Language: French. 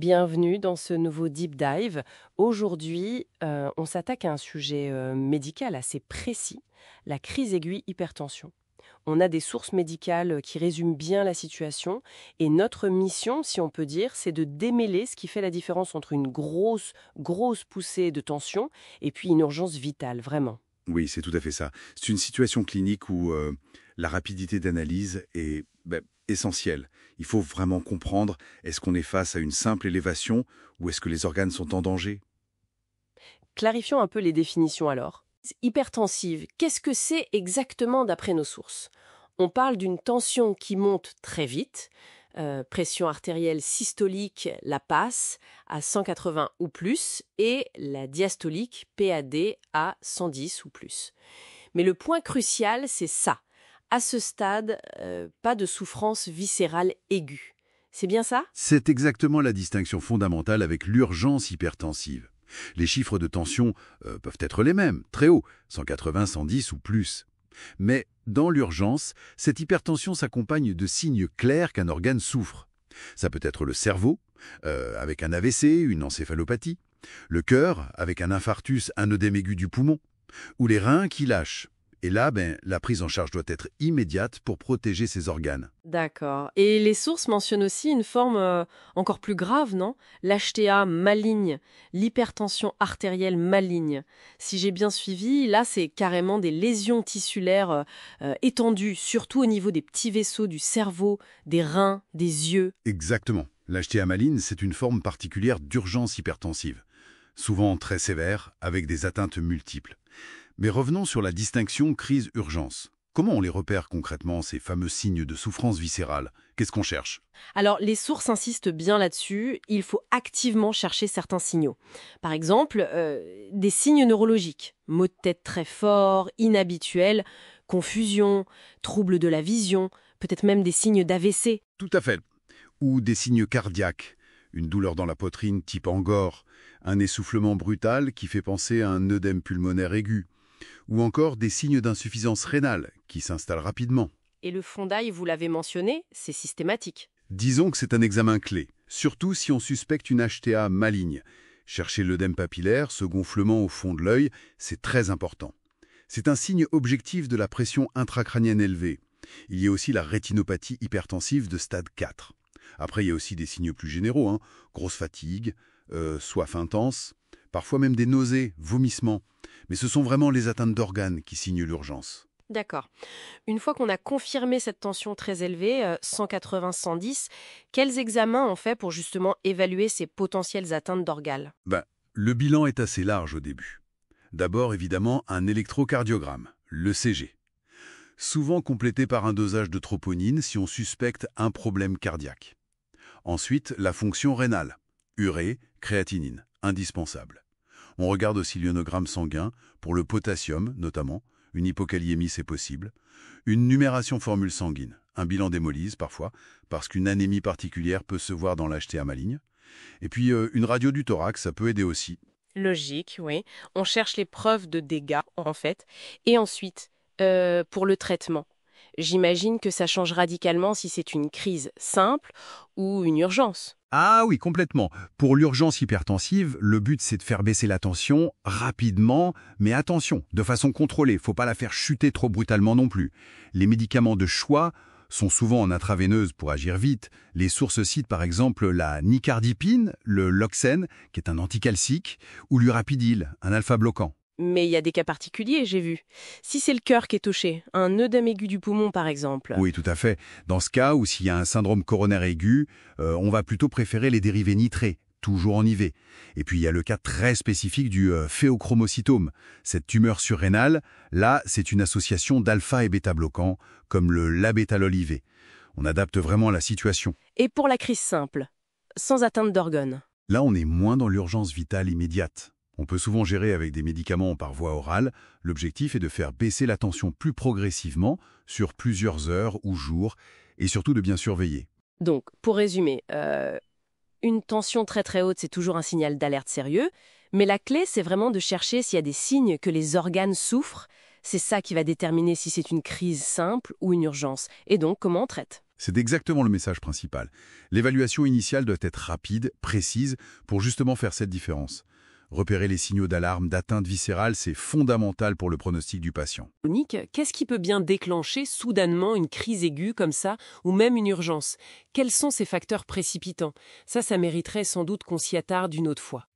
Bienvenue dans ce nouveau Deep Dive. Aujourd'hui, on s'attaque à un sujet médical assez précis, la crise aiguë hypertension. On a des sources médicales qui résument bien la situation et notre mission, si on peut dire, c'est de démêler ce qui fait la différence entre une grosse poussée de tension et puis une urgence vitale, vraiment. Oui, c'est tout à fait ça. C'est une situation clinique où la rapidité d'analyse est essentielle. Il faut vraiment comprendre, est-ce qu'on est face à une simple élévation ou est-ce que les organes sont en danger? Clarifions un peu les définitions alors. Hypertensive, qu'est-ce que c'est exactement d'après nos sources? On parle d'une tension qui monte très vite, pression artérielle systolique, la passe, à 180 ou plus, et la diastolique, PAD, à 110 ou plus. Mais le point crucial, c'est ça. À ce stade, pas de souffrance viscérale aiguë. C'est bien ça? C'est exactement la distinction fondamentale avec l'urgence hypertensive. Les chiffres de tension peuvent être les mêmes, très hauts, 180, 110 ou plus. Mais dans l'urgence, cette hypertension s'accompagne de signes clairs qu'un organe souffre. Ça peut être le cerveau, avec un AVC, une encéphalopathie, le cœur, avec un infarctus, un œdème aigu du poumon, ou les reins qui lâchent. Et là, la prise en charge doit être immédiate pour protéger ces organes. D'accord. Et les sources mentionnent aussi une forme encore plus grave, non? L'HTA maligne, l'hypertension artérielle maligne. Si j'ai bien suivi, là, c'est carrément des lésions tissulaires étendues, surtout au niveau des petits vaisseaux du cerveau, des reins, des yeux. Exactement. L'HTA maligne, c'est une forme particulière d'urgence hypertensive, souvent très sévère, avec des atteintes multiples. Mais revenons sur la distinction crise-urgence. Comment on les repère concrètement, ces fameux signes de souffrance viscérale? Qu'est-ce qu'on cherche? Alors, les sources insistent bien là-dessus, il faut activement chercher certains signaux. Par exemple, des signes neurologiques, maux de tête très forts, inhabituels, confusion, troubles de la vision, peut-être même des signes d'AVC. Tout à fait. Ou des signes cardiaques, une douleur dans la poitrine type angor, un essoufflement brutal qui fait penser à un œdème pulmonaire aigu, ou encore des signes d'insuffisance rénale qui s'installent rapidement. Et le Fondaille, vous l'avez mentionné, c'est systématique. Disons que c'est un examen clé, surtout si on suspecte une HTA maligne. Chercher l'œdème papillaire, ce gonflement au fond de l'œil, c'est très important. C'est un signe objectif de la pression intracrânienne élevée. Il y a aussi la rétinopathie hypertensive de stade 4. Après, il y a aussi des signes plus généraux, grosse fatigue, soif intense, parfois même des nausées, vomissements. Mais ce sont vraiment les atteintes d'organes qui signent l'urgence. D'accord. Une fois qu'on a confirmé cette tension très élevée, 180-110, quels examens on fait pour justement évaluer ces potentielles atteintes d'organes? Le bilan est assez large au début. D'abord, évidemment, un électrocardiogramme, l'ECG. Souvent complété par un dosage de troponine si on suspecte un problème cardiaque. Ensuite, la fonction rénale, urée, créatinine, indispensable. On regarde aussi l'ionogramme sanguin, pour le potassium notamment, une hypokaliémie c'est possible, une numération formule sanguine, un bilan d'hémolyse parfois, parce qu'une anémie particulière peut se voir dans l'HTA maligne, et puis une radio du thorax, ça peut aider aussi. Logique, oui. On cherche les preuves de dégâts, en fait. Et ensuite, pour le traitement, j'imagine que ça change radicalement si c'est une crise simple ou une urgence. Ah oui, complètement. Pour l'urgence hypertensive, le but c'est de faire baisser la tension rapidement, mais attention, de façon contrôlée, faut pas la faire chuter trop brutalement non plus. Les médicaments de choix sont souvent en intraveineuse pour agir vite. Les sources citent par exemple la nicardipine, le Loxène, qui est un anticalcique, ou l'urapidil, un alpha-bloquant. Mais il y a des cas particuliers, j'ai vu. Si c'est le cœur qui est touché, un œdème aigu du poumon par exemple. Oui, tout à fait. Dans ce cas, ou s'il y a un syndrome coronaire aigu, on va plutôt préférer les dérivés nitrés, toujours en IV. Et puis il y a le cas très spécifique du phéochromocytome. Cette tumeur surrénale, là, c'est une association d'alpha et bêta-bloquants, comme le labétalol IV. On adapte vraiment à la situation. Et pour la crise simple, sans atteinte d'organes? Là, on est moins dans l'urgence vitale immédiate. On peut souvent gérer avec des médicaments par voie orale. L'objectif est de faire baisser la tension plus progressivement, sur plusieurs heures ou jours, et surtout de bien surveiller. Donc, pour résumer, une tension très très haute, c'est toujours un signal d'alerte sérieux, mais la clé, c'est vraiment de chercher s'il y a des signes que les organes souffrent. C'est ça qui va déterminer si c'est une crise simple ou une urgence, et donc comment on traite. C'est exactement le message principal. L'évaluation initiale doit être rapide, précise, pour justement faire cette différence. Repérer les signaux d'alarme d'atteinte viscérale, c'est fondamental pour le pronostic du patient. Monique, qu'est-ce qui peut bien déclencher soudainement une crise aiguë comme ça, ou même une urgence? Quels sont ces facteurs précipitants? Ça mériterait sans doute qu'on s'y attarde une autre fois.